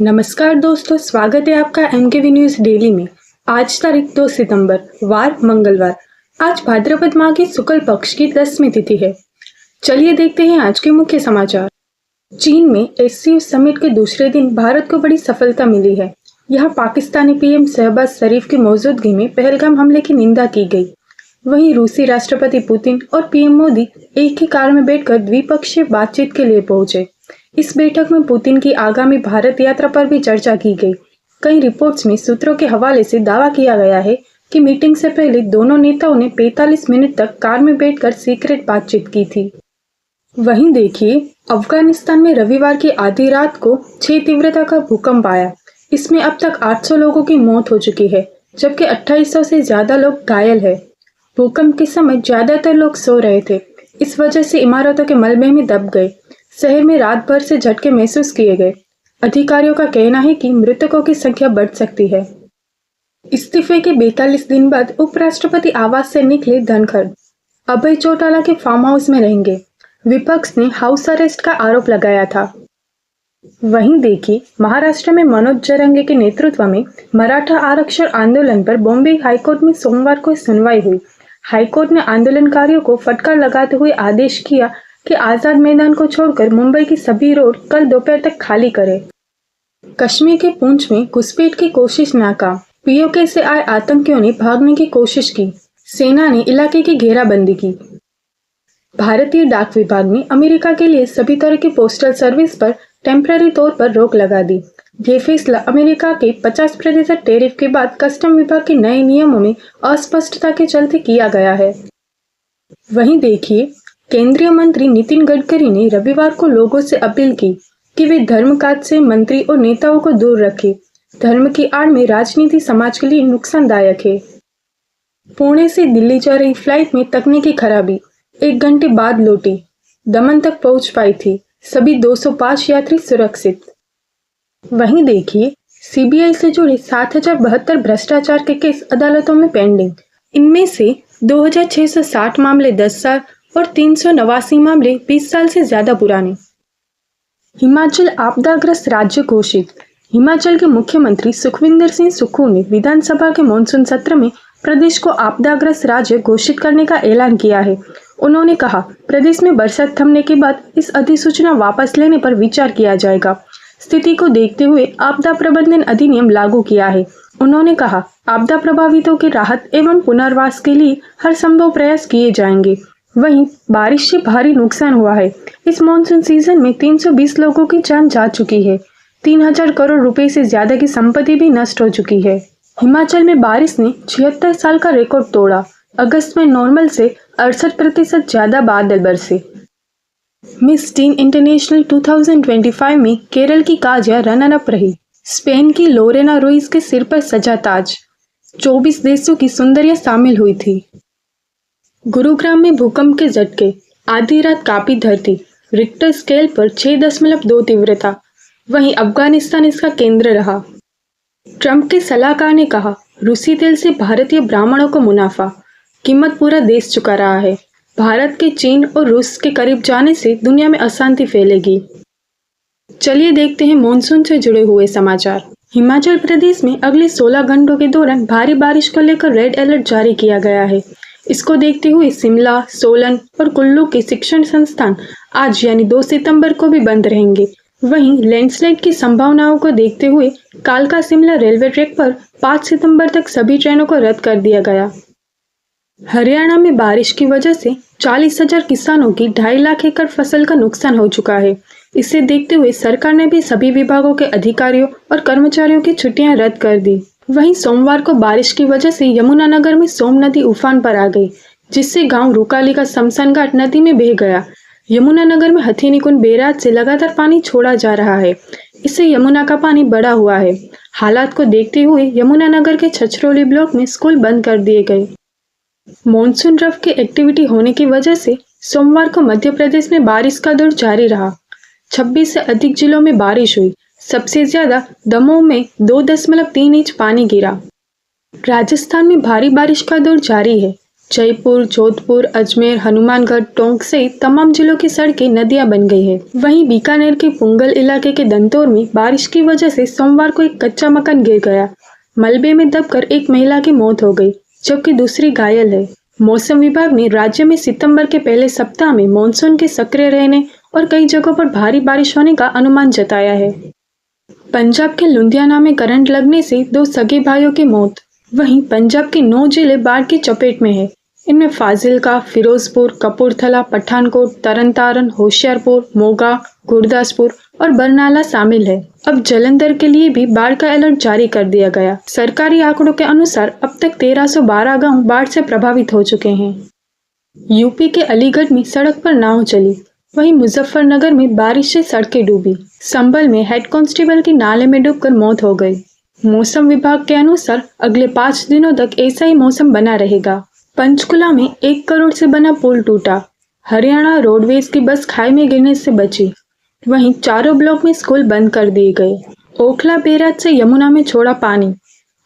नमस्कार दोस्तों, स्वागत है आपका एमकेवी न्यूज़ डेली में। आज तारीख 2 सितंबर, वार मंगलवार। आज भाद्रपद माह की शुक्ल पक्ष की 10वीं तिथि है। चलिए देखते हैं आज के मुख्य समाचार। चीन में एससीओ समिट के दूसरे दिन भारत को बड़ी सफलता मिली है। यहाँ पाकिस्तानी पीएम शहबाज शरीफ की मौजूदगी में पहलगाम हमले की निंदा की गई। वहीं रूसी राष्ट्रपति पुतिन और पीएम मोदी एक ही कार में बैठकर द्विपक्षीय बातचीत के लिए पहुंचे। इस बैठक में पुतिन की आगामी भारत यात्रा पर भी चर्चा की गई। कई रिपोर्ट्स में सूत्रों के हवाले से दावा किया गया है कि मीटिंग से पहले दोनों नेताओं ने 45 मिनट तक कार में बैठकर सीक्रेट बातचीत की थी। वहीं देखिए, अफगानिस्तान में रविवार की आधी रात को 6 तीव्रता का भूकंप आया। इसमें अब तक 800 लोगों की मौत हो चुकी है, जबकि 2800 से ज्यादा लोग घायल है। भूकंप के समय ज्यादातर लोग सो रहे थे। इस वजह से इमारतों के मलबे में दब गए। शहर में रात भर से झटके महसूस किए गए। अधिकारियों का कहना है कि मृतकों की संख्या बढ़ सकती है। इस्तीफे के 42 दिन बाद उपराष्ट्रपति आवास से निकले धनखड़। अभय चौटाला के फार्म हाउस में रहेंगे। विपक्ष ने हाउस अरेस्ट का आरोप लगाया था। वहीं देखिए, महाराष्ट्र में मनोज जरंगे के नेतृत्व में मराठा आरक्षण आंदोलन पर बॉम्बे हाईकोर्ट में सोमवार को सुनवाई हुई। हाईकोर्ट ने आंदोलनकारियों को फटकार लगाते हुए आदेश किया कि आजाद मैदान को छोड़कर मुंबई की सभी रोड कल दोपहर तक खाली करें। कश्मीर के पुंछ में घुसपैठ की कोशिश नाकाम। पीओके से आए आतंकियों ने भागने की कोशिश की। सेना ने इलाके की घेराबंदी की। भारतीय डाक विभाग ने अमेरिका के लिए सभी तरह की पोस्टल सर्विस पर टेम्पररी तौर पर रोक लगा दी। यह फैसला अमेरिका के 50% टैरिफ के बाद कस्टम विभाग के नए नियमों में अस्पष्टता के चलते किया गया है। वहीं देखिए, केंद्रीय मंत्री नितिन गडकरी ने रविवार को लोगों से अपील की कि वे धर्मकाज से मंत्री और नेताओं को दूर रखें। धर्म की आड़ में राजनीति समाज के लिए नुकसानदायक है। पुणे से दिल्ली जा रही फ्लाइट में तकनीकी खराबी, 1 घंटे बाद लौटी। दमन तक पहुंच पाई थी। सभी 205 यात्री सुरक्षित। वहीं देखिए, सीबीआई से जुड़े 7072 भ्रष्टाचार के केस अदालतों में पेंडिंग। इनमें से 2660 मामले 10 साल और 389 मामले 20 साल से ज्यादा पुराने। हिमाचल आपदाग्रस्त राज्य घोषित। हिमाचल के मुख्यमंत्री सुखविंदर सिंह सुक्खू ने विधानसभा के मॉनसून सत्र में प्रदेश को आपदाग्रस्त राज्य घोषित करने का ऐलान किया है। उन्होंने कहा, प्रदेश में बरसात थमने के बाद इस अधिसूचना वापस लेने पर विचार किया जाएगा। स्थिति को देखते हुए आपदा प्रबंधन अधिनियम लागू किया है। उन्होंने कहा, आपदा प्रभावितों की राहत एवं पुनर्वास के लिए हर संभव प्रयास किए जाएंगे। वहीं बारिश से भारी नुकसान हुआ है। इस मॉनसून सीजन में 320 लोगों की जान जा चुकी है। 3000 करोड़ रुपए से ज्यादा की संपत्ति भी नष्ट हो चुकी है। हिमाचल में बारिश ने 76 साल का रिकॉर्ड तोड़ा। अगस्त में नॉर्मल से 68% ज्यादा बादल बरसे। मिस टीन इंटरनेशनल 2025 में केरल की काजा रनर अप रही। स्पेन की लोरेना रुइज के सिर पर सजा ताज। 24 देशों की सुंदरियां शामिल हुई थी। गुरुग्राम में भूकंप के झटके, आधी रात कांपी धरती। रिक्टर स्केल पर 6.2 तीव्रता। वहीं अफगानिस्तान इसका केंद्र रहा। ट्रंप के सलाहकार ने कहा, रूसी तेल से भारतीय ब्राह्मणों को मुनाफा। कीमत पूरा देश चुका रहा है। भारत के चीन और रूस के करीब जाने से दुनिया में अशांति फैलेगी। चलिए देखते हैं मॉनसून से जुड़े हुए समाचार। हिमाचल प्रदेश में अगले 16 घंटों के दौरान भारी बारिश को लेकर रेड अलर्ट जारी किया गया है। इसको देखते हुए शिमला, सोलन और कुल्लू के शिक्षण संस्थान आज यानी 2 सितंबर को भी बंद रहेंगे। वहीं लैंडस्लाइड की संभावनाओं को देखते हुए कालका शिमला रेलवे ट्रैक पर 5 सितंबर तक सभी ट्रेनों को रद्द कर दिया गया। हरियाणा में बारिश की वजह से 40,000 किसानों की 2.5 लाख एकड़ फसल का नुकसान हो चुका है। इसे देखते हुए सरकार ने भी सभी विभागों के अधिकारियों और कर्मचारियों की छुट्टियां रद्द कर दी। वहीं सोमवार को बारिश की वजह से यमुनानगर में सोम नदी उफान पर आ गई, जिससे गांव रुकाली का शमशान घाट नदी में बह गया। यमुनानगर में हथीनीकुंड बैराज से लगातार पानी छोड़ा जा रहा है। इससे यमुना का पानी बढ़ा हुआ है। हालात को देखते हुए यमुनानगर के छछरौली ब्लॉक में स्कूल बंद कर दिए गए। मॉनसून रफ की एक्टिविटी होने की वजह से सोमवार को मध्य प्रदेश में बारिश का दौर जारी रहा। 26 से अधिक जिलों में बारिश हुई। सबसे ज्यादा दमोह में 2.3 इंच पानी गिरा। राजस्थान में भारी बारिश का दौर जारी है। जयपुर, जोधपुर, अजमेर, हनुमानगढ़, टोंक सहित तमाम जिलों की सड़कें नदियां बन गई है। वहीं बीकानेर के पुंगल इलाके के दंतौर में बारिश की वजह से सोमवार को एक कच्चा मकान गिर गया। मलबे में दबकर एक महिला की मौत हो गई, जबकि दूसरी घायल है। मौसम विभाग ने राज्य में सितंबर के पहले सप्ताह में मानसून के सक्रिय रहने और कई जगहों पर भारी बारिश होने का अनुमान जताया है। पंजाब के लुधियाना में करंट लगने से 2 सगे भाइयों की मौत। वहीं पंजाब के 9 जिले बाढ़ की चपेट में है। इनमें फाजिलका, फिरोजपुर, कपूरथला, पठानकोट, तरनतारन, होशियारपुर, मोगा, गुरदासपुर और बरनाला शामिल है। अब जालंधर के लिए भी बाढ़ का अलर्ट जारी कर दिया गया। सरकारी आंकड़ों के अनुसार अब तक 1312 गांव बाढ़ से प्रभावित हो चुके हैं। यूपी के अलीगढ़ में सड़क पर नाव चली। वहीं मुजफ्फरनगर में बारिश से सड़कें डूबी। संभल में हेड कांस्टेबल की नाले में डूबकर मौत हो गई। मौसम विभाग के अनुसार अगले 5 दिनों तक ऐसा ही मौसम बना रहेगा। पंचकुला में 1 करोड़ से बना पुल टूटा। हरियाणा रोडवेज की बस खाई में गिरने से बची। वहीं चारों ब्लॉक में स्कूल बंद कर दिए गए। ओखला बैराज से यमुना में छोड़ा पानी।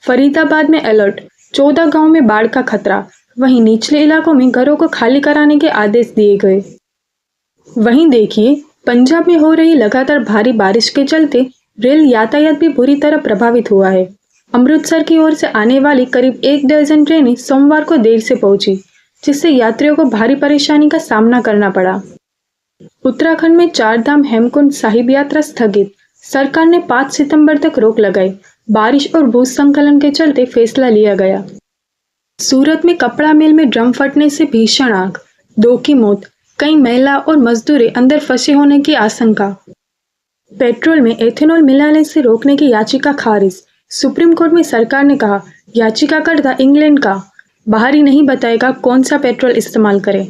फरीदाबाद में अलर्ट, 14 गांव में बाढ़ का खतरा। वहीं निचले इलाकों में घरों को खाली कराने के आदेश दिए गए। वहीं देखिए, पंजाब में हो रही लगातार भारी बारिश के चलते रेल यातायात भी बुरी तरह प्रभावित हुआ है। अमृतसर की ओर से आने वाली करीब 1 दर्जन ट्रेनें सोमवार को देर से पहुंची, जिससे यात्रियों को भारी परेशानी का सामना करना पड़ा। उत्तराखंड में 4 धाम हेमकुंड साहिब यात्रा स्थगित। सरकार ने 5 सितंबर तक रोक लगाई। बारिश और भूस्खलन के चलते फैसला लिया गया। सूरत में कपड़ा मिल में ड्रम फटने से भीषण आग, 2 की मौत। कई महिला और मजदूरें अंदर फंसे होने की आशंका। पेट्रोल में एथेनॉल मिलाने से रोकने की याचिका खारिज। सुप्रीम कोर्ट में सरकार ने कहा, याचिकाकर्ता इंग्लैंड का, बाहरी नहीं बताएगा कौन सा पेट्रोल इस्तेमाल करें।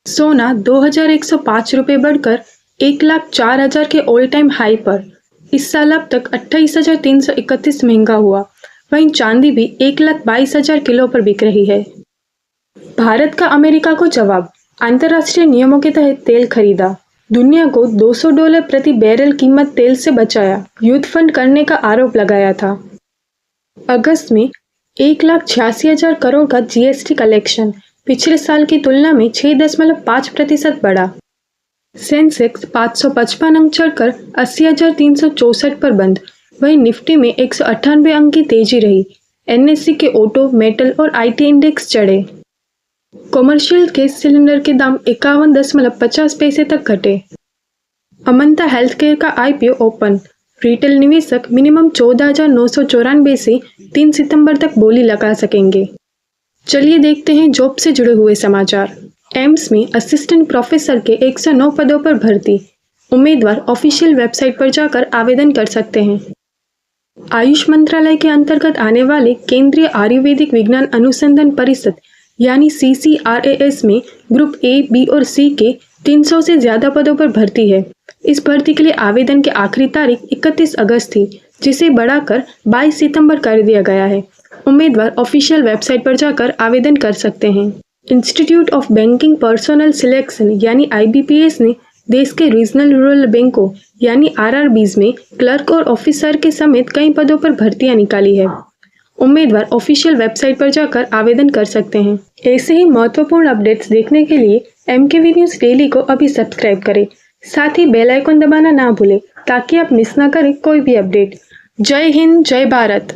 सोना 2105 रुपये बढ़कर 1,04,000 के ऑल टाइम हाई पर। इस साल अब तक 28,331 महंगा हुआ। वहीं चांदी भी 1,22,000 किलो पर बिक रही है। भारत का अमेरिका को जवाब, अंतर्राष्ट्रीय नियमों के तहत तेल खरीदा। दुनिया को $200 प्रति बैरल कीमत तेल से बचाया। युद्ध फंड करने का आरोप लगाया था। अगस्त में 1,86,000 करोड़ का जीएसटी कलेक्शन पिछले साल की तुलना में 6.5% बढ़ा। सेंसेक्स 555 अंक चढ़कर 80,364 पर बंद। वहीं निफ्टी में 198 अंक की तेजी रही। एनएससी के ऑटो, मेटल और आईटी इंडेक्स चढ़े। कॉमर्शियल गैस सिलेंडर के दाम 51.50 पैसे तक घटे। अमंता हेल्थ केयर का आईपीओ ओपन। रिटेल निवेशक मिनिमम 14,994 से 3 सितंबर तक बोली लगा सकेंगे। चलिए देखते हैं जॉब से जुड़े हुए समाचार। एम्स में असिस्टेंट प्रोफेसर के 109 पदों पर भर्ती। उम्मीदवार ऑफिशियल वेबसाइट पर जाकर आवेदन कर सकते हैं। आयुष मंत्रालय के अंतर्गत आने वाले केंद्रीय आयुर्वेदिक विज्ञान अनुसंधान परिषद यानी CCRAS में ग्रुप A, B और C के 300 से ज्यादा पदों पर भर्ती है। इस भर्ती के लिए आवेदन की आखिरी तारीख 31 अगस्त थी, जिसे बढ़ाकर 22 सितंबर कर दिया गया है। उम्मीदवार ऑफिशियल वेबसाइट पर जाकर आवेदन कर सकते हैं। Institute of banking personal selection यानी IBPS ने देश के रीजनल रूरल बैंकों यानी RRBs में क्लर्क और ऑफिसर के समेत कई पदों पर भर्तियां निकाली है। उम्मीदवार ऑफिशियल वेबसाइट पर जाकर आवेदन कर सकते हैं। ऐसे ही महत्वपूर्ण अपडेट्स देखने के लिए MKV न्यूज़ डेली को अभी सब्सक्राइब करें। साथ ही बेल आइकन दबाना ना भूलें ताकि आप मिस ना करें कोई भी अपडेट। जय हिंद, जय भारत।